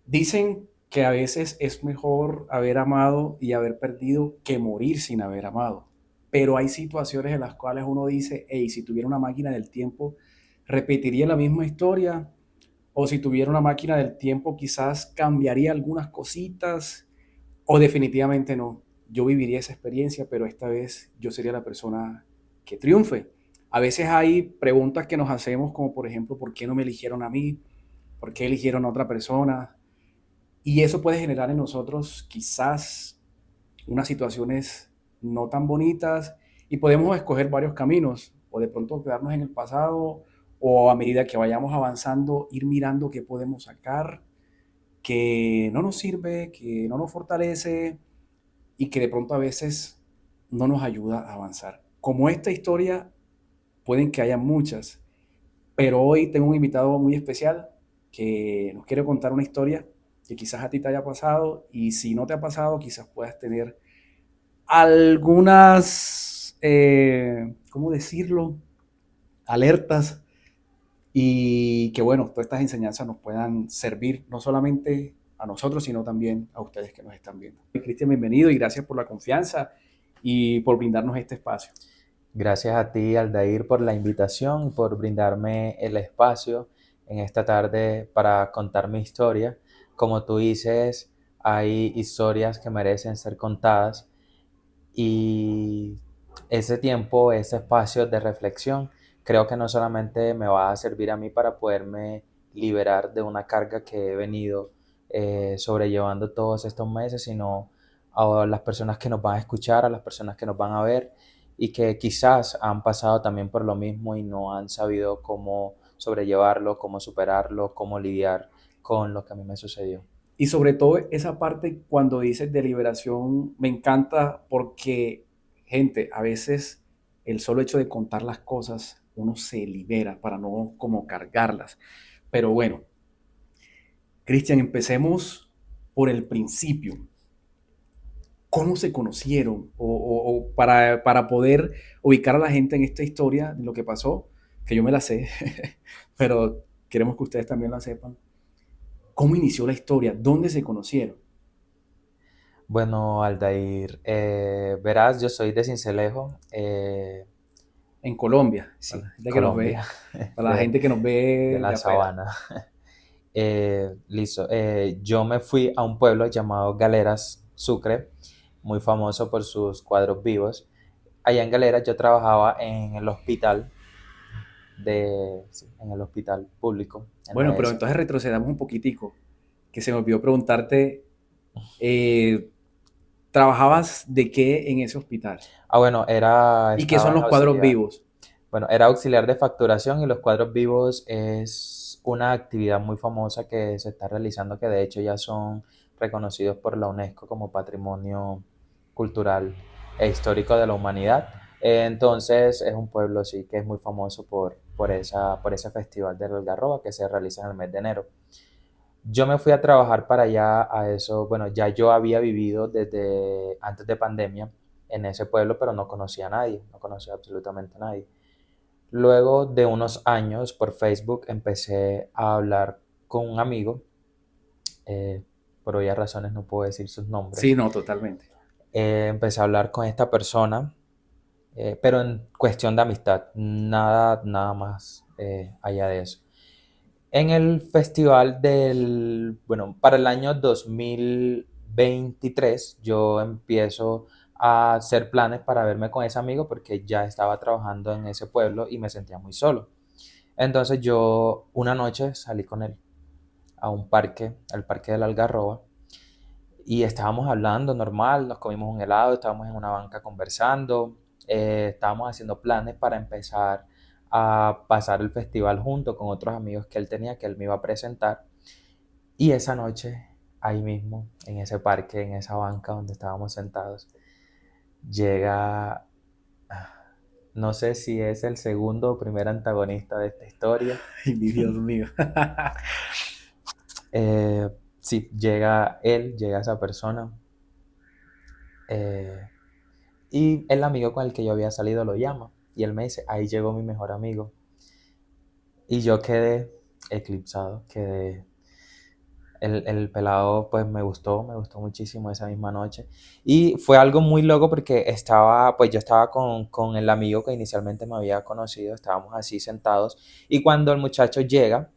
Dicen que a veces es mejor haber amado y haber perdido que morir sin haber amado. Pero hay situaciones en las cuales uno dice, hey, si tuviera una máquina del tiempo, repetiría la misma historia, o si tuviera una máquina del tiempo, quizás cambiaría algunas cositas, o definitivamente no. Yo viviría esa experiencia, pero esta vez yo sería la persona que triunfe. A veces hay preguntas que nos hacemos, como por ejemplo, ¿por qué no me eligieron a mí? ¿Por qué eligieron a otra persona? Y eso puede generar en nosotros quizás unas situaciones no tan bonitas y podemos escoger varios caminos o de pronto quedarnos en el pasado o a medida que vayamos avanzando ir mirando qué podemos sacar, que no nos sirve, que no nos fortalece y que de pronto a veces no nos ayuda a avanzar. Como esta historia, pueden que haya muchas, pero hoy tengo un invitado muy especial que nos quiere contar una historia que quizás a ti te haya pasado y si no te ha pasado, quizás puedas tener algunas, ¿cómo decirlo? Alertas y que bueno, todas estas enseñanzas nos puedan servir no solamente a nosotros, sino también a ustedes que nos están viendo. Cristian, bienvenido y gracias por la confianza y por brindarnos este espacio. Gracias a ti, Aldair, por la invitación y por brindarme el espacio en esta tarde para contar mi historia. Como tú dices, hay historias que merecen ser contadas y ese tiempo, ese espacio de reflexión, creo que no solamente me va a servir a mí para poderme liberar de una carga que he venido sobrellevando todos estos meses, sino a las personas que nos van a escuchar, a las personas que nos van a ver y que quizás han pasado también por lo mismo y no han sabido cómo sobrellevarlo, cómo superarlo, cómo lidiar con lo que a mí me sucedió. Y sobre todo esa parte cuando dices de liberación me encanta porque, gente, a veces el solo hecho de contar las cosas, uno se libera para no como cargarlas. Pero bueno, Cristian, empecemos por el principio. ¿Cómo se conocieron? O para poder ubicar a la gente en esta historia de lo que pasó, que yo me la sé, pero queremos que ustedes también la sepan. ¿Cómo inició la historia? ¿Dónde se conocieron? Bueno, Aldair, verás, yo soy de Sincelejo, En Colombia, para sí, la gente que nos Colombia, ve, para la de, gente que nos de ve de la afuera. sabana. Listo, yo me fui a un pueblo llamado Galeras, Sucre, muy famoso por sus cuadros vivos. Allá en Galeras yo trabajaba en el hospital sí, en el hospital público, en Bueno, la pero ESA. entonces retrocedamos un poquitico, que se me olvidó preguntarte, eh, ¿trabajabas de qué en ese hospital? Ah, bueno, ¿Y qué son estaba en los cuadros auxiliar. vivos? Bueno, era auxiliar de facturación y los cuadros vivos es una actividad muy famosa que se está realizando, que de hecho ya son reconocidos por la UNESCO como Patrimonio Cultural e Histórico de la Humanidad. Entonces es un pueblo sí que es muy famoso por ese festival del Algarroba que se realiza en el mes de enero. Yo me fui a trabajar para allá a eso, bueno, ya yo había vivido desde antes de pandemia en ese pueblo, pero no conocía a nadie, no conocía absolutamente a nadie. Luego de unos años por Facebook empecé a hablar con un amigo, eh, por obvias razones no puedo decir sus Sí, nombres. no, totalmente. Empecé a hablar con esta persona, pero en cuestión de amistad, nada más allá de eso. En el festival bueno, para el año 2023 yo empiezo a hacer planes para verme con ese amigo porque ya estaba trabajando en ese pueblo y me sentía muy solo. Entonces yo una noche salí con él a un parque, al parque del Algarroba, y estábamos hablando normal, nos comimos un helado, estábamos en una banca conversando, estábamos haciendo planes para empezar a pasar el festival junto con otros amigos que él tenía, que él me iba a presentar. Y esa noche, ahí mismo, en ese parque, en esa banca donde estábamos sentados, llega, no sé si es el segundo o primer antagonista de esta historia. Ay, mi Dios mío. Eh, sí, llega él, llega esa persona, eh, y el amigo con el que yo había salido lo llama y él me dice, ahí llegó mi mejor amigo. Y yo quedé eclipsado, quedé El pelado pues me gustó muchísimo esa misma noche. Y fue algo muy loco porque pues yo estaba con el amigo que inicialmente me había conocido, estábamos así sentados y cuando el muchacho llega,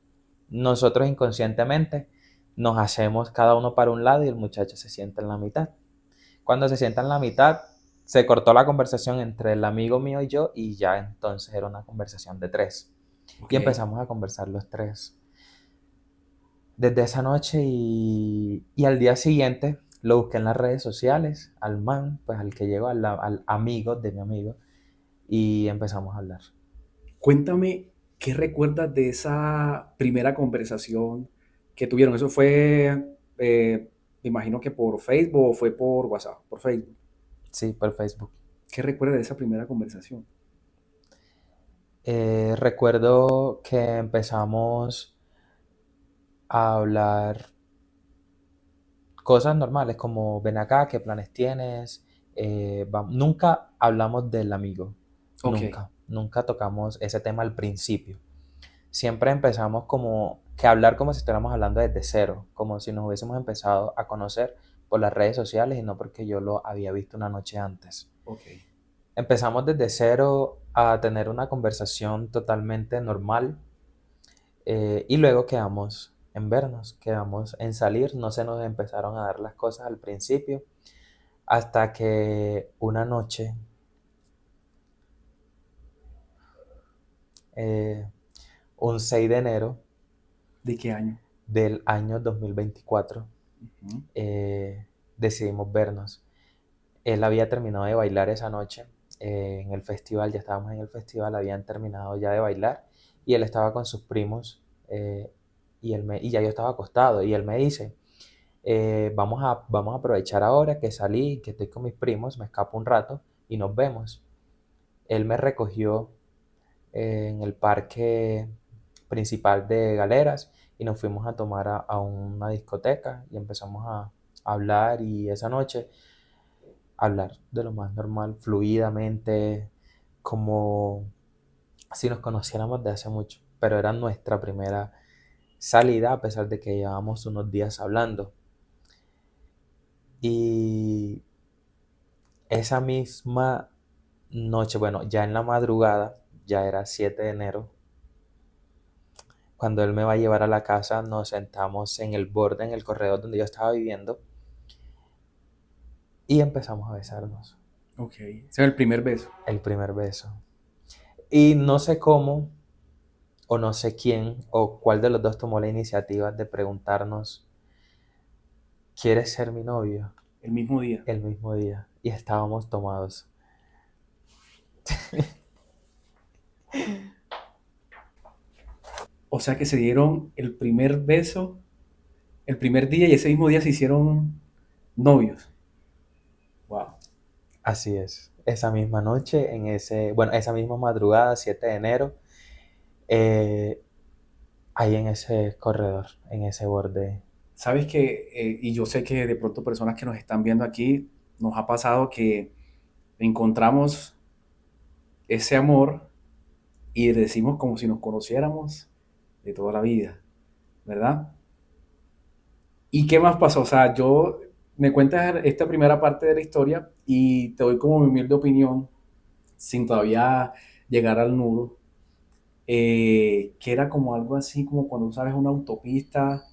nosotros inconscientemente nos hacemos cada uno para un lado y el muchacho se sienta en la mitad. Cuando se sienta en la mitad, se cortó la conversación entre el amigo mío y yo y ya entonces era una conversación de tres. Ok. Y empezamos a conversar los tres desde esa noche y al día siguiente lo busqué en las redes sociales, al man, pues al que llegó, al amigo de mi amigo, y empezamos a hablar. Cuéntame, ¿qué recuerdas de esa primera conversación que tuvieron? ¿Eso fue, me imagino que por Facebook o fue por WhatsApp? Por Facebook. Sí, por Facebook. ¿Qué recuerdas de esa primera conversación? Recuerdo que empezamos a hablar cosas normales como ven acá, qué planes tienes. Nunca hablamos del amigo, Ok, nunca tocamos ese tema al principio. Siempre empezamos como que a hablar como si estuviéramos hablando desde cero, como si nos hubiésemos empezado a conocer por las redes sociales y no porque yo lo había visto una noche antes. ok. Empezamos desde cero a tener una conversación totalmente normal y luego quedamos en vernos, quedamos en salir, no se nos empezaron a dar las cosas al principio, hasta que una noche, eh, un 6 de enero ¿De qué año? del año 2024, Ujú. decidimos vernos. Él había terminado de bailar esa noche en el festival, ya estábamos en el festival, habían terminado ya de bailar y él estaba con sus primos y ya yo estaba acostado y él me dice, vamos a aprovechar ahora que salí, que estoy con mis primos, me escapo un rato y nos vemos. Él me recogió en el parque principal de Galeras y nos fuimos a tomar a una discoteca y empezamos a hablar y esa noche hablar de lo más normal, fluidamente, como si nos conociéramos de hace mucho, pero era nuestra primera salida a pesar de que llevábamos unos días hablando. Y esa misma noche, bueno, ya en la madrugada, ya era 7 de enero, cuando él me va a llevar a la casa, nos sentamos en el borde, en el corredor donde yo estaba viviendo, y empezamos a besarnos. Ok. Ese es el primer beso. El primer beso. Y no sé cómo, o no sé quién, o cuál de los dos tomó la iniciativa de preguntarnos, ¿quieres ser mi novio? El mismo día. El mismo día. Y estábamos tomados. O sea que se dieron el primer beso el primer día y ese mismo día se hicieron novios. Wow. Así es. Esa misma noche, bueno, esa misma madrugada, 7 de enero, eh, ahí en ese corredor, en ese borde. Sabes que, y yo sé que de pronto personas que nos están viendo aquí, nos ha pasado que encontramos ese amor y decimos como si nos conociéramos de toda la vida, ¿verdad? ¿Y qué más pasó? O sea, yo me cuentas esta primera parte de la historia y te doy como mi humilde opinión, sin todavía llegar al nudo, que era como algo así como cuando sabes una autopista,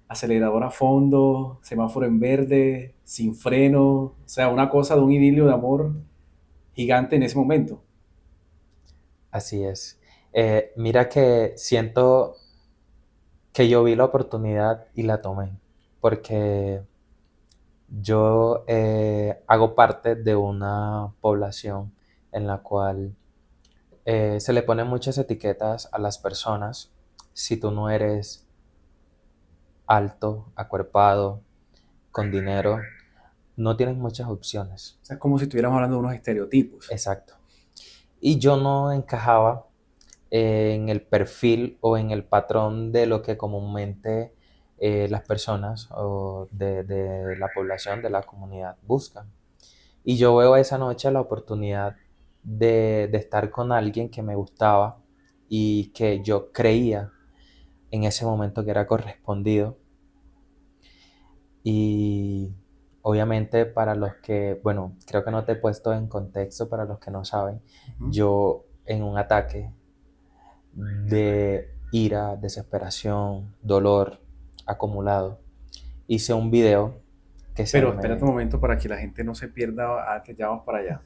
acelerador a fondo, semáforo en verde, sin freno, o sea, una cosa de un idilio de amor gigante en ese momento. Así es. Mira que siento que yo vi la oportunidad y la tomé, porque yo hago parte de una población en la cual se le ponen muchas etiquetas a las personas. Si tú no eres alto, acuerpado, con dinero, no tienes muchas opciones. O sea, es como si estuviéramos hablando de unos estereotipos. Exacto. Y yo no encajaba en el perfil o en el patrón de lo que comúnmente las personas o de la población, de la comunidad buscan. Y yo veo esa noche la oportunidad de estar con alguien que me gustaba y que yo creía en ese momento que era correspondido. Y obviamente para los que, bueno, creo que no te he puesto en contexto para los que no saben, Ujú. yo en un ataque de ira, desesperación, dolor acumulado, hice un video que se Pero espérate un me... momento para que la gente no se pierda, que ya vamos para allá.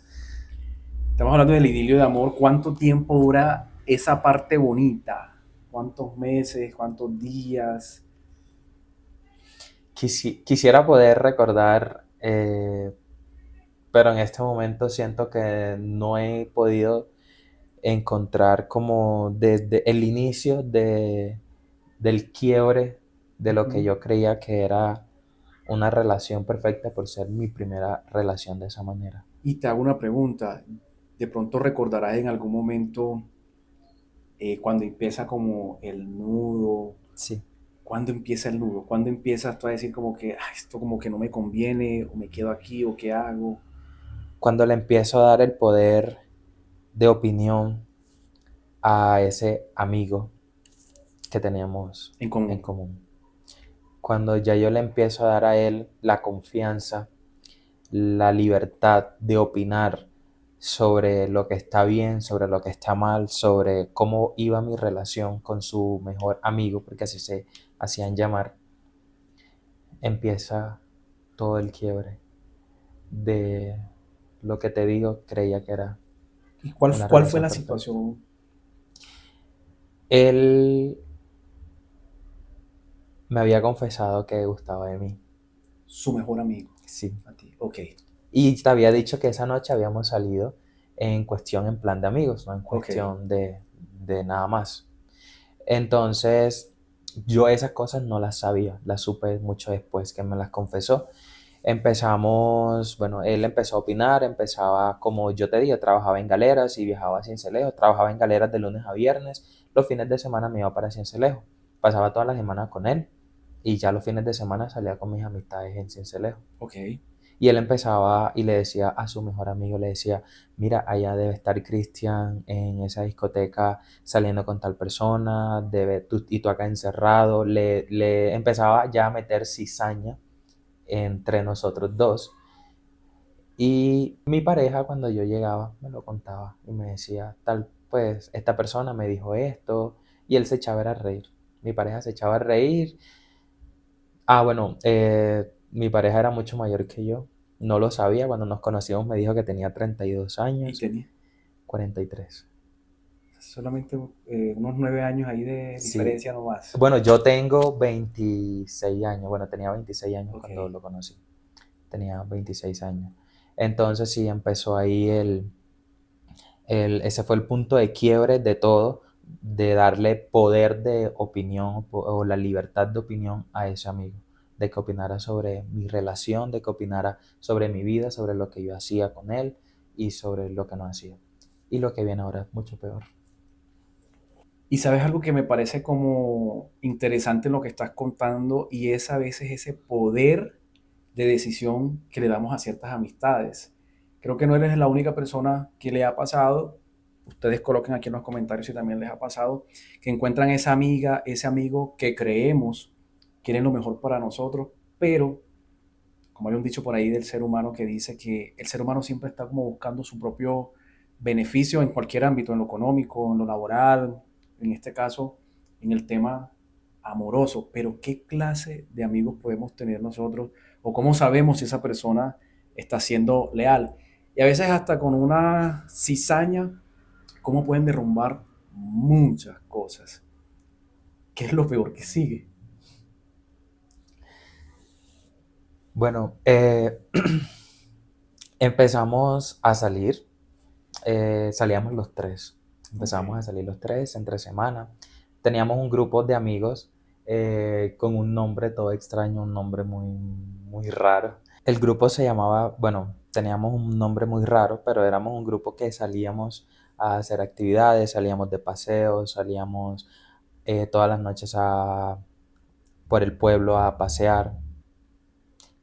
Estamos hablando del idilio de amor. ¿Cuánto tiempo dura esa parte bonita? ¿Cuántos meses? ¿Cuántos días? Quisiera poder recordar, pero en este momento siento que no he podido encontrar como desde el inicio del quiebre de lo que Ujú. yo creía que era una relación perfecta por ser mi primera relación de esa manera. Y te hago una pregunta. De pronto recordarás en algún momento cuando empieza como el nudo. Sí. ¿Cuándo empieza el nudo? ¿Cuándo empiezas tú a decir como que "Ah, esto como que no me conviene o me quedo aquí o qué hago Cuando le empiezo a dar el poder de opinión a ese amigo que teníamos en en común? común. Cuando ya yo le empiezo a dar a él la confianza, la libertad de opinar sobre lo que está bien, sobre lo que está mal, sobre cómo iba mi relación con su mejor amigo, porque así se hacían llamar, empieza todo el quiebre de lo que te digo, creía que era ¿Y una cuál fue relación la perfecta. situación? Él me había confesado que gustaba de mí, Su mejor amigo sí. a ti. Ok, Y te había dicho que esa noche habíamos salido en cuestión en plan de amigos, no en ok. cuestión de nada más. Entonces, yo esas cosas no las sabía, las supe mucho después que me las confesó. Empezamos, bueno, él empezó a opinar, empezaba, como yo te dije, trabajaba en galeras y viajaba a Cincelejo, trabajaba en galeras de lunes a viernes, los fines de semana me iba para Cincelejo, pasaba toda la semana con él y ya los fines de semana salía con mis amistades en Cincelejo. Ok. Y él empezaba y le decía a su mejor amigo, le decía, mira, allá debe estar Cristian en esa discoteca saliendo con tal persona, y tú acá encerrado. Le empezaba ya a meter cizaña entre nosotros dos. Y mi pareja cuando yo llegaba me lo contaba y me decía, tal, pues esta persona me dijo esto y él se echaba a reír. Mi pareja se echaba a reír. Ah, bueno, mi pareja era mucho mayor que yo. No lo sabía. Cuando nos conocimos me dijo que tenía 32 Y años, tenía 43. solamente unos 9 años ahí de Sí. diferencia nomás. Bueno, yo tengo 26 años. Bueno, tenía 26 años Ok. cuando lo conocí. Tenía 26 años. Entonces sí empezó ahí ese fue el punto de quiebre de todo, de darle poder de opinión o la libertad de opinión a ese amigo, de que opinara sobre mi relación, de que opinara sobre mi vida, sobre lo que yo hacía con él y sobre lo que no hacía. Y lo que viene ahora es mucho peor. Y sabes algo que me parece como interesante en lo que estás contando y es a veces ese poder de decisión que le damos a ciertas amistades. Creo que no eres la única persona que le ha pasado. Ustedes coloquen aquí en los comentarios si también les ha pasado, que encuentran esa amiga, ese amigo que creemos quieren lo mejor para nosotros, pero como hay un dicho por ahí del ser humano que dice que el ser humano siempre está como buscando su propio beneficio en cualquier ámbito, en lo económico, en lo laboral, en este caso, en el tema amoroso. Pero ¿qué clase de amigos podemos tener nosotros? ¿O cómo sabemos si esa persona está siendo leal? Y a veces hasta con una cizaña, ¿cómo pueden derrumbar muchas cosas? ¿Qué es lo peor que sigue? Bueno, empezamos a salir, salíamos los tres, Ok. empezamos a salir los tres entre semana. Teníamos un grupo de amigos con un nombre todo extraño, un nombre muy raro. El grupo se llamaba, bueno, teníamos un nombre muy raro, pero éramos un grupo que salíamos a hacer actividades, salíamos de paseo, salíamos todas las noches por el pueblo a pasear,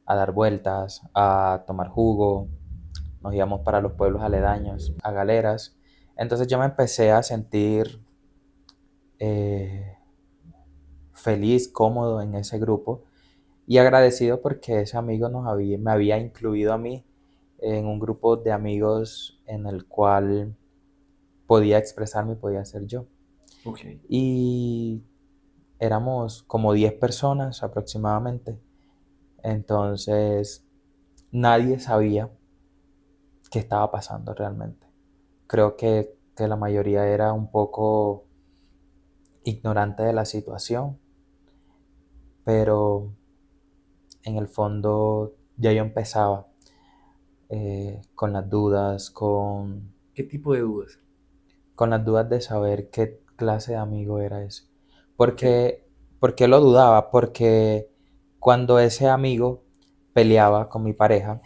a dar vueltas, a tomar jugo, nos íbamos para los pueblos aledaños, a galeras. Entonces yo me empecé a sentir eh, feliz, cómodo en ese grupo Y agradecido porque ese amigo me había incluido a mí en un grupo de amigos en el cual podía expresarme y podía ser yo. Ok. Y éramos como 10 personas aproximadamente. Entonces, nadie sabía qué estaba pasando realmente. Creo que la mayoría era un poco ignorante de la situación, pero en el fondo ya yo empezaba con las dudas, ¿Qué tipo de dudas? con las dudas de saber qué clase de amigo era ese. Ok. Porque, ¿por qué lo dudaba? Porque cuando ese amigo peleaba con mi pareja,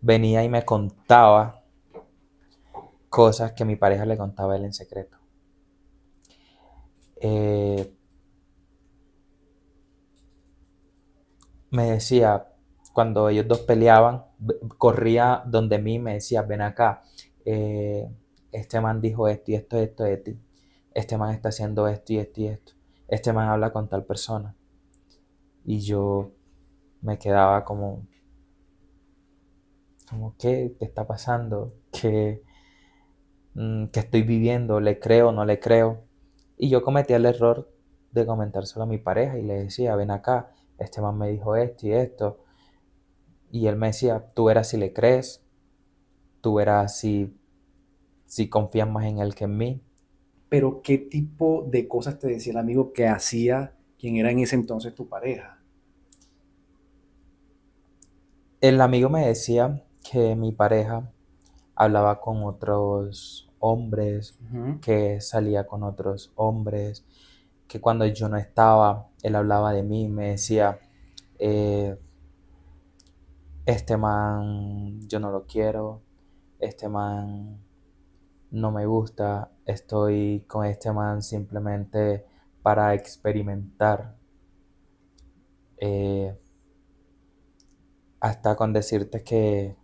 venía y me contaba cosas que mi pareja le contaba a él en secreto. Eh, Me decía, cuando ellos dos peleaban, corría donde mí y me decía, ven acá, eh, este man dijo esto y esto de ti, este man está haciendo esto y esto y esto, este man habla con tal persona. Y yo me quedaba como ¿qué está pasando? ¿Qué estoy viviendo? ¿Le creo o no le creo? Y yo cometía el error de comentárselo a mi pareja y le decía, ven acá, este man me dijo esto y esto. Y él me decía, tú verás si le crees, tú verás si confías más en él que en mí. Pero ¿qué tipo de cosas te decía el amigo que hacía quien era en ese entonces tu pareja? El amigo me decía que mi pareja hablaba con otros hombres, Ujú. que salía con otros hombres, que cuando yo no estaba, él hablaba de mí, me decía, eh, este man yo no lo quiero, este man no me gusta, estoy con este man simplemente para experimentar. Eh, Hasta con decirte que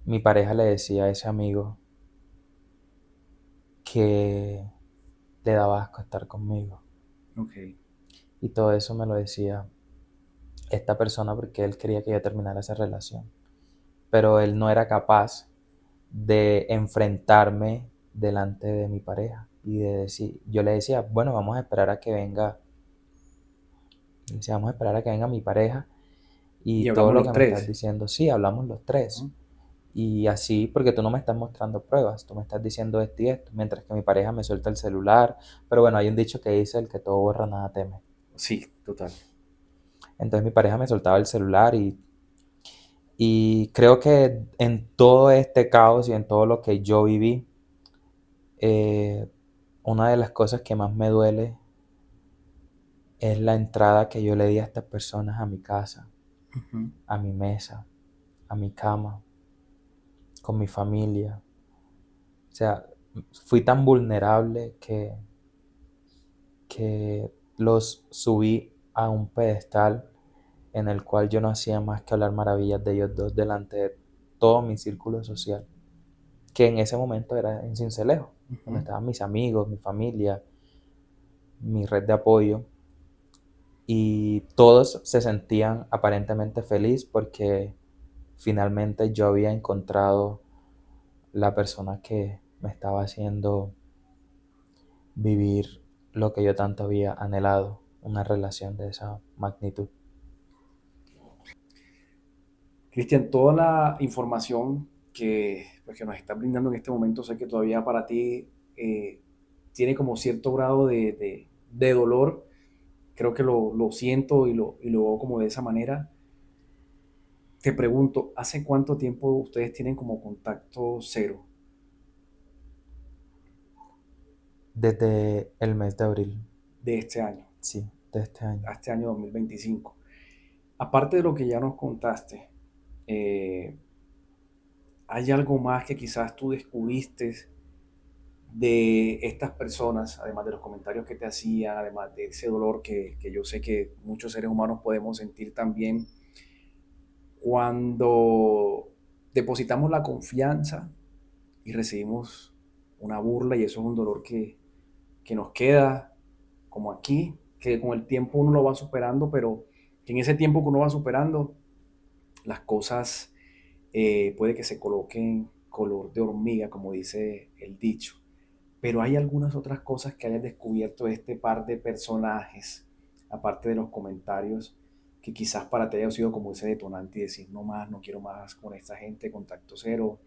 mi pareja le decía a ese amigo que le daba asco estar conmigo. Ok. Y todo eso me lo decía esta persona porque él quería que yo terminara esa relación. Pero él no era capaz de enfrentarme delante de mi pareja y de decir, yo le decía, bueno, vamos a esperar a que venga, vamos a esperar a que venga mi pareja y Y todo hablamos lo los que me estás tres. diciendo, sí, hablamos los tres. Ujú. Y así, porque tú no me estás mostrando pruebas, tú me estás diciendo esto y esto, mientras que mi pareja me suelta el celular. Pero bueno, hay un dicho que dice, el que todo borra, nada teme. Sí, total. Entonces mi pareja me soltaba el celular y creo que en todo este caos y en todo lo que yo viví, eh, una de las cosas que más me duele es la entrada que yo le di a estas personas a mi casa, Ujú. a mi mesa, a mi cama, con mi familia. O sea, fui tan vulnerable que los subí a un pedestal en el cual yo no hacía más que hablar maravillas de ellos dos delante de todo mi círculo social, que en ese momento era en Sincelejo, donde Ujú. estaban mis amigos, mi familia, mi red de apoyo, y todos se sentían aparentemente feliz porque finalmente yo había encontrado la persona que me estaba haciendo vivir lo que yo tanto había anhelado, una relación de esa magnitud. Cristian, toda la información que, pues, que nos está brindando en este momento, sé que todavía para ti tiene como cierto grado de dolor. Creo que lo siento y lo veo como de esa manera. Te pregunto, ¿hace cuánto tiempo ustedes tienen como contacto cero Desde el mes de abril, de este año, sí, de este año. a este año 2025? Aparte de lo que ya nos contaste, eh, ¿hay algo más que quizás tú descubriste de estas personas, además de los comentarios que te hacían, además de ese dolor que yo sé que muchos seres humanos podemos sentir también cuando depositamos la confianza y recibimos una burla y eso es un dolor que nos queda como aquí? que con el tiempo uno lo va superando, pero que en ese tiempo que uno va superando, las cosas puede que se coloquen color de hormiga, como dice el dicho. Pero hay algunas otras cosas que hayas descubierto de este par de personajes, aparte de los comentarios, que quizás para ti haya sido como ese detonante y decir, no más, no quiero más con esta gente, contacto cero,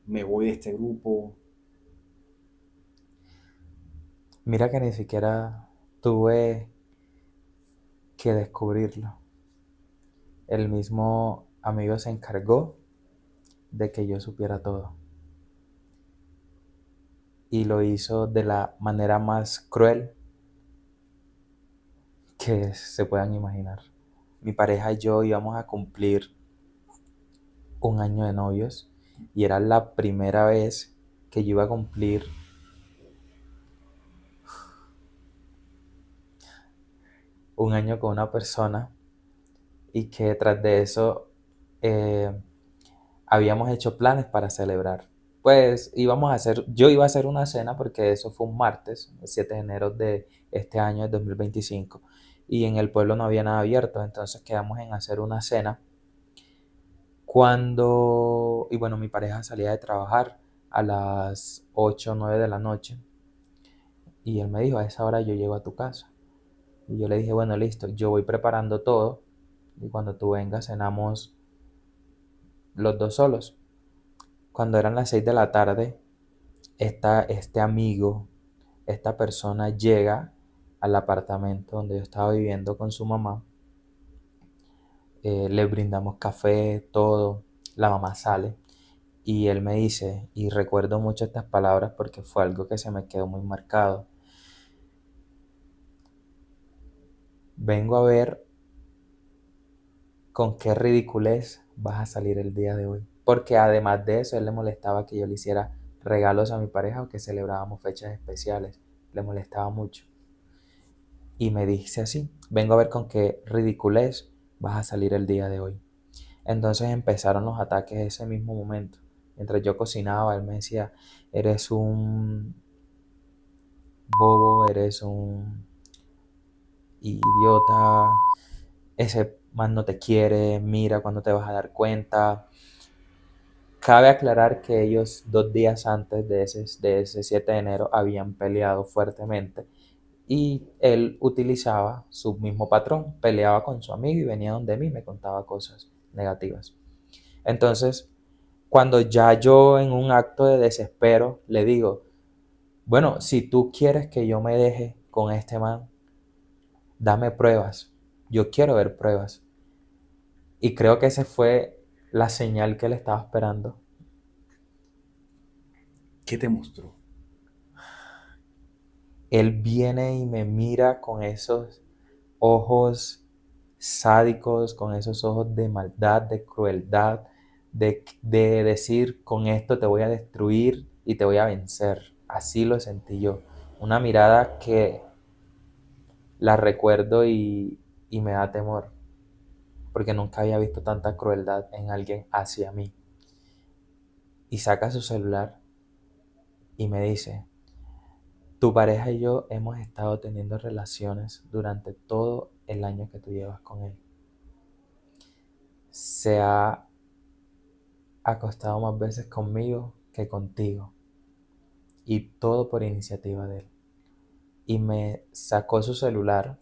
me voy de este grupo. Mira que ni siquiera tuve que descubrirlo. El mismo amigo se encargó de que yo supiera todo. Y lo hizo de la manera más cruel que se puedan imaginar. Mi pareja y yo íbamos a cumplir un año de novios y era la primera vez que yo iba a cumplir un año con una persona y que tras de eso eh, habíamos hecho planes para celebrar. Pues yo iba a hacer una cena porque eso fue un martes, el 7 de enero de este año, de 2025, y en el pueblo no había nada abierto, entonces quedamos en hacer una cena y bueno, mi pareja salía de trabajar a las 8 o 9 de la noche y él me dijo, a esa hora yo llego a tu casa. Y yo le dije, bueno, listo, yo voy preparando todo y cuando tú vengas cenamos los dos solos. Cuando eran las 6 de la tarde, este amigo, esta persona llega al apartamento donde yo estaba viviendo con su mamá. Le brindamos café, todo. La mamá sale y él me dice, y recuerdo mucho estas palabras porque fue algo que se me quedó muy marcado. Vengo a ver con qué ridiculez vas a salir el día de hoy. Porque además de eso, él le molestaba que yo le hiciera regalos a mi pareja o que celebrábamos fechas especiales. Le molestaba mucho. Y me dice así, vengo a ver con qué ridiculez vas a salir el día de hoy. Entonces empezaron los ataques ese mismo momento. Mientras yo cocinaba, él me decía, eres un bobo, eres un idiota, ese man no te quiere, mira cuando te vas a dar cuenta. Cabe aclarar que ellos 2 días antes de ese 7 de enero habían peleado fuertemente y él utilizaba su mismo patrón, peleaba con su amigo y venía donde mí y me contaba cosas negativas. Entonces, cuando ya yo en un acto de desespero le digo, bueno, si tú quieres que yo me deje con este man, dame pruebas, yo quiero ver pruebas. Y creo que esa fue la señal que él estaba esperando. ¿Qué te mostró? Él viene y me mira con esos ojos sádicos, con esos ojos de maldad, de crueldad, de decir, con esto te voy a destruir y te voy a vencer. Así lo sentí yo. Una mirada que la recuerdo y me da temor, porque nunca había visto tanta crueldad en alguien hacia mí. Y saca su celular y me dice, tu pareja y yo hemos estado teniendo relaciones durante todo el año que tú llevas con él. Se ha acostado más veces conmigo que contigo. Y todo por iniciativa de él. Y me sacó su celular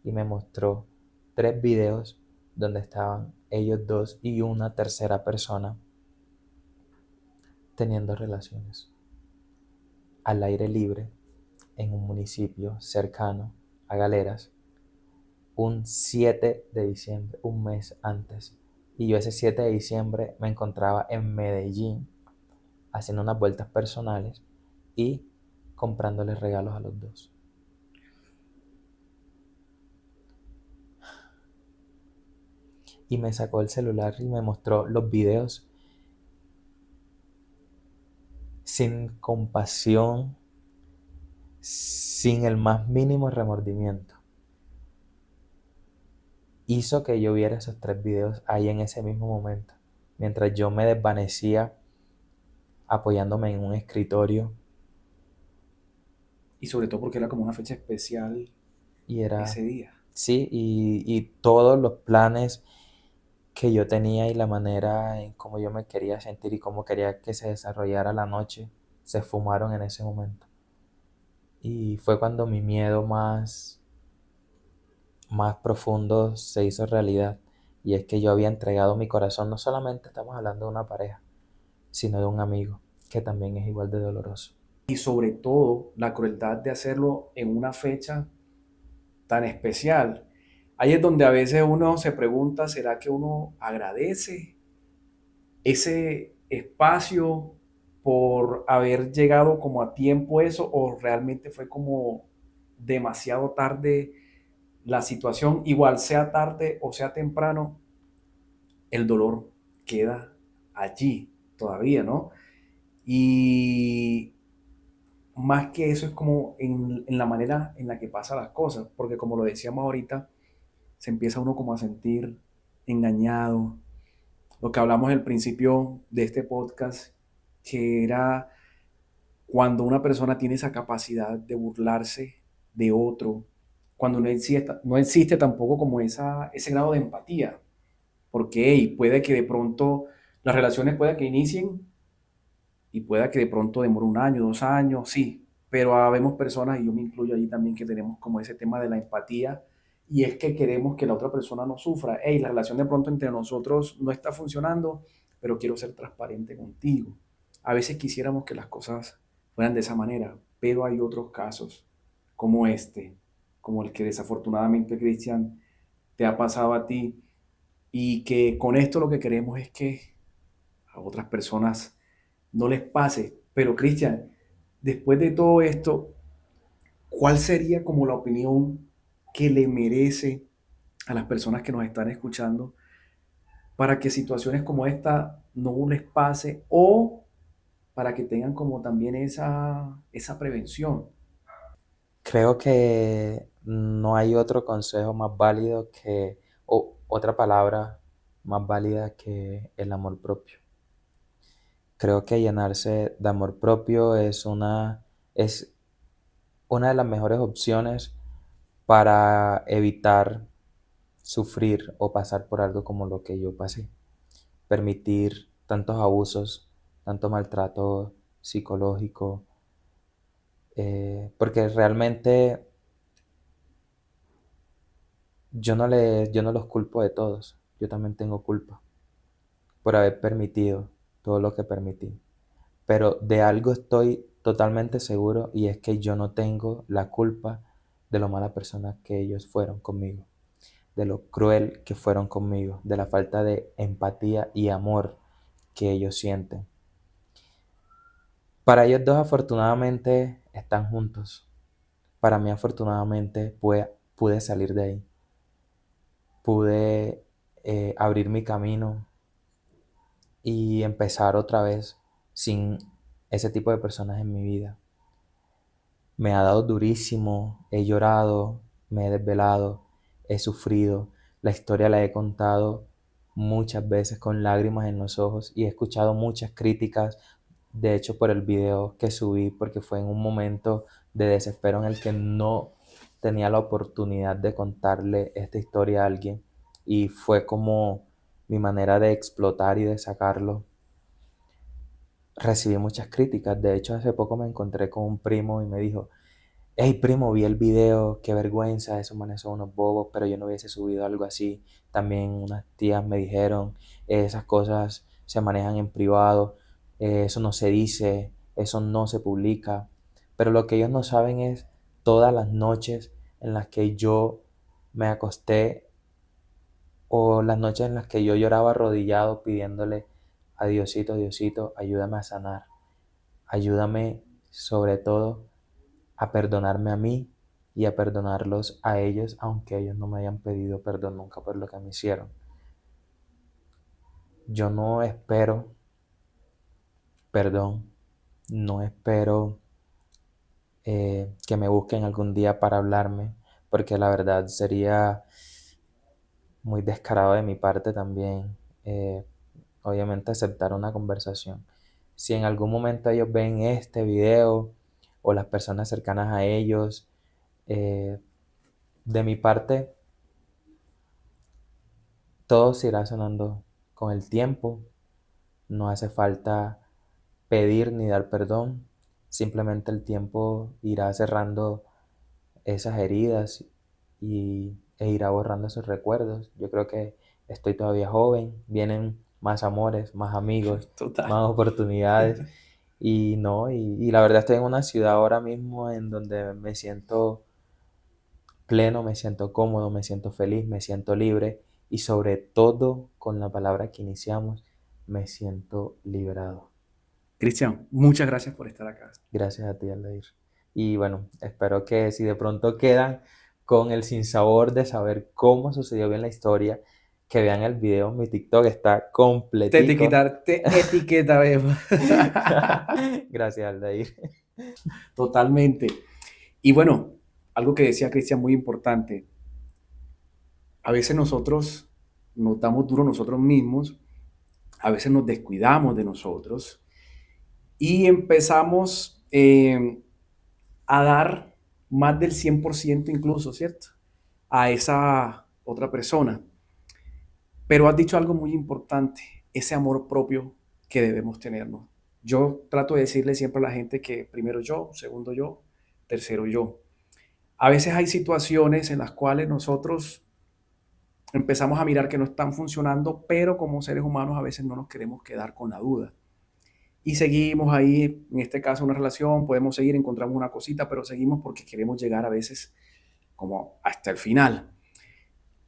y me mostró 3 videos donde estaban ellos dos y una tercera persona teniendo relaciones al aire libre en un municipio cercano a Galeras un 7 de diciembre, un mes antes. Y yo ese 7 de diciembre me encontraba en Medellín haciendo unas vueltas personales y comprándoles regalos a los dos. Y me sacó el celular y me mostró los videos sin compasión, sin el más mínimo remordimiento. Hizo que yo viera esos 3 videos ahí en ese mismo momento, mientras yo me desvanecía apoyándome en un escritorio. Y sobre todo porque era como una fecha especial Y era, ese día. sí, y todos los planes que yo tenía y la manera en cómo yo me quería sentir y cómo quería que se desarrollara la noche se esfumaron en ese momento. Y fue cuando mi miedo más profundo se hizo realidad. Y es que yo había entregado mi corazón, no solamente estamos hablando de una pareja, sino de un amigo, que también es igual de doloroso. Y sobre todo la crueldad de hacerlo en una fecha tan especial. Ahí es donde a veces uno se pregunta, ¿será que uno agradece ese espacio por haber llegado como a tiempo eso o realmente fue como demasiado tarde la situación? Igual sea tarde o sea temprano, el dolor queda allí todavía, ¿no? Y más que eso es como en la manera en la que pasan las cosas, porque como lo decíamos ahorita, se empieza uno como a sentir engañado. Lo que hablamos al principio de este podcast, que era cuando una persona tiene esa capacidad de burlarse de otro, cuando no existe tampoco como ese grado de empatía, porque hey, puede que de pronto las relaciones pueda que inicien y pueda que de pronto demore un año, 2 años, sí, pero habemos personas, y yo me incluyo allí también, que tenemos como ese tema de la empatía, y es que queremos que la otra persona no sufra. Hey, la relación de pronto entre nosotros no está funcionando, pero quiero ser transparente contigo. A veces quisiéramos que las cosas fueran de esa manera, pero hay otros casos como este, como el que desafortunadamente, Cristian, te ha pasado a ti, y que con esto lo que queremos es que a otras personas no les pase. Pero Cristian, después de todo esto, ¿cuál sería como la opinión que le merece a las personas que nos están escuchando para que situaciones como esta no les pase o para que tengan como también esa prevención? Creo que no hay otro consejo más válido que, o otra palabra más válida que el amor propio. Creo que llenarse de amor propio es una de las mejores opciones para evitar sufrir o pasar por algo como lo que yo pasé. Permitir tantos abusos, tanto maltrato psicológico, porque realmente yo no los culpo de todos, yo también tengo culpa por haber permitido todo lo que permití. Pero de algo estoy totalmente seguro y es que yo no tengo la culpa de lo mala persona que ellos fueron conmigo, de lo cruel que fueron conmigo, de la falta de empatía y amor que ellos sienten. Para ellos dos afortunadamente están juntos. Para mí afortunadamente pude salir de ahí. Pude abrir mi camino y empezar otra vez sin ese tipo de personas en mi vida. Me ha dado durísimo, he llorado, me he desvelado, he sufrido. La historia la he contado muchas veces con lágrimas en los ojos y he escuchado muchas críticas, de hecho por el video que subí, porque fue en un momento de desespero en el que no tenía la oportunidad de contarle esta historia a alguien y fue como mi manera de explotar y de sacarlo. Recibí muchas críticas, de hecho hace poco me encontré con un primo y me dijo: hey primo, vi el video, qué vergüenza, esos manes son unos bobos, pero yo no hubiese subido algo así. También unas tías me dijeron: esas cosas se manejan en privado, eso no se dice, eso no se publica". Pero lo que ellos no saben es todas las noches en las que yo me acosté o las noches en las que yo lloraba arrodillado pidiéndole a Diosito, Diosito, ayúdame a sanar, ayúdame sobre todo a perdonarme a mí y a perdonarlos a ellos, aunque ellos no me hayan pedido perdón nunca por lo que me hicieron. Yo no espero perdón, no espero que me busquen algún día para hablarme, porque la verdad sería muy descarado de mi parte también, obviamente aceptar una conversación. Si en algún momento ellos ven este video o las personas cercanas a ellos. Eh, de mi parte, todo se irá sanando con el tiempo. No hace falta pedir ni dar perdón. Simplemente el tiempo irá cerrando esas heridas e irá borrando esos recuerdos. Yo creo que estoy todavía joven, vienen más amores, más amigos, Total. más oportunidades y no, y la verdad estoy en una ciudad ahora mismo en donde me siento pleno, me siento cómodo, me siento feliz, me siento libre y sobre todo con la palabra que iniciamos, me siento liberado. Cristian, muchas gracias por estar acá. Gracias a ti, Aldair. Y bueno, espero que si de pronto quedan con el sinsabor de saber cómo sucedió bien la historia, que vean el video, mi TikTok está completico. Te etiqueta, Beba. Gracias, Aldair. Totalmente. Y bueno, algo que decía Cristian muy importante, a veces nosotros nos damos duro nosotros mismos, a veces nos descuidamos de nosotros y empezamos a dar más del 100% incluso, ¿cierto? A esa otra persona. Pero has dicho algo muy importante, ese amor propio que debemos tenernos. Yo trato de decirle siempre a la gente que primero yo, segundo yo, tercero yo. A veces hay situaciones en las cuales nosotros empezamos a mirar que no están funcionando, pero como seres humanos a veces no nos queremos quedar con la duda. Y seguimos ahí, en este caso una relación, podemos seguir, encontramos una cosita, pero seguimos porque queremos llegar a veces como hasta el final.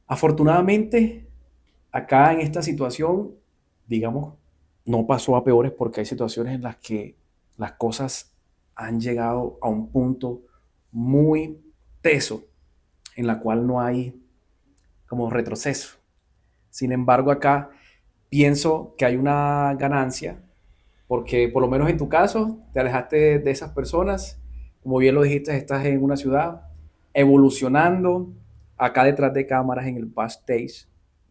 Afortunadamente, acá en esta situación, digamos, no pasó a peores porque hay situaciones en las que las cosas han llegado a un punto muy teso, en la cual no hay como retroceso. Sin embargo, acá pienso que hay una ganancia porque por lo menos en tu caso te alejaste de esas personas, como bien lo dijiste, estás en una ciudad evolucionando, acá detrás de cámaras en el backstage.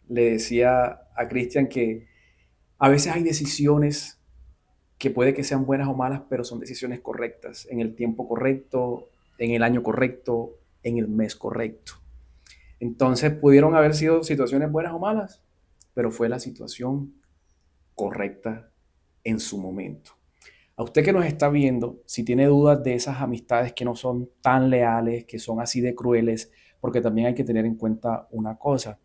Le decía a Cristian que a veces hay decisiones que puede que sean buenas o malas, pero son decisiones correctas, en el tiempo correcto, en el año correcto, en el mes correcto. Entonces pudieron haber sido situaciones buenas o malas, pero fue la situación correcta en su momento. A usted que nos está viendo, si tiene dudas de esas amistades que no son tan leales, que son así de crueles, porque también hay que tener en cuenta una cosa.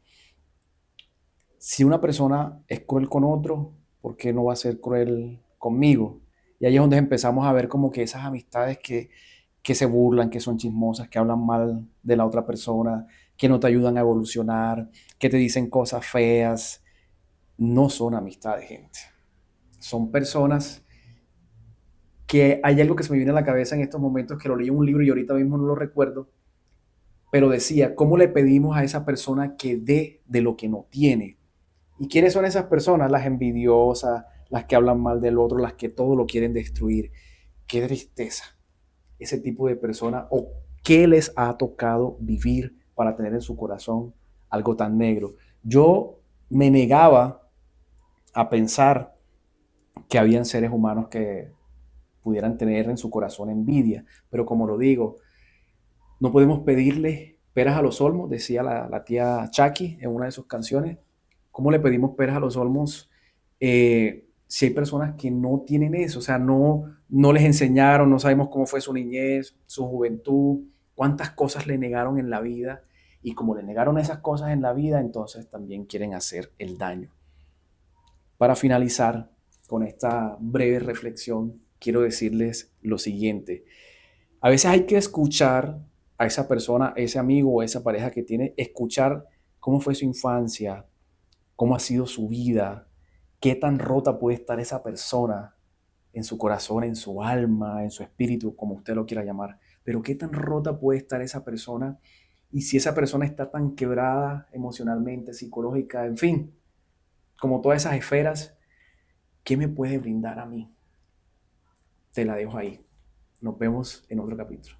Si una persona es cruel con otro, ¿por qué no va a ser cruel conmigo? Y ahí es donde empezamos a ver como que esas amistades que se burlan, que son chismosas, que hablan mal de la otra persona, que no te ayudan a evolucionar, que te dicen cosas feas, no son amistades, gente. Son personas que hay algo que se me viene a la cabeza en estos momentos, que lo leí en un libro y ahorita mismo no lo recuerdo, pero decía, ¿cómo le pedimos a esa persona que dé de lo que no tiene? ¿Y quiénes son esas personas? Las envidiosas, las que hablan mal del otro, las que todo lo quieren destruir. Qué tristeza ese tipo de personas o qué les ha tocado vivir para tener en su corazón algo tan negro. Yo me negaba a pensar que habían seres humanos que pudieran tener en su corazón envidia, pero como lo digo, no podemos pedirle peras a los olmos, decía la tía Chucky en una de sus canciones. ¿Cómo le pedimos peras a los olmos si hay personas que no tienen eso? O sea, no les enseñaron, no sabemos cómo fue su niñez, su juventud, cuántas cosas le negaron en la vida. Y como le negaron esas cosas en la vida, entonces también quieren hacer el daño. Para finalizar con esta breve reflexión, quiero decirles lo siguiente. A veces hay que escuchar a esa persona, ese amigo o esa pareja que tiene, escuchar cómo fue su infancia, cómo ha sido su vida, qué tan rota puede estar esa persona en su corazón, en su alma, en su espíritu, como usted lo quiera llamar, pero qué tan rota puede estar esa persona y si esa persona está tan quebrada emocionalmente, psicológica, en fin, como todas esas esferas, ¿qué me puede brindar a mí? Te la dejo ahí. Nos vemos en otro capítulo.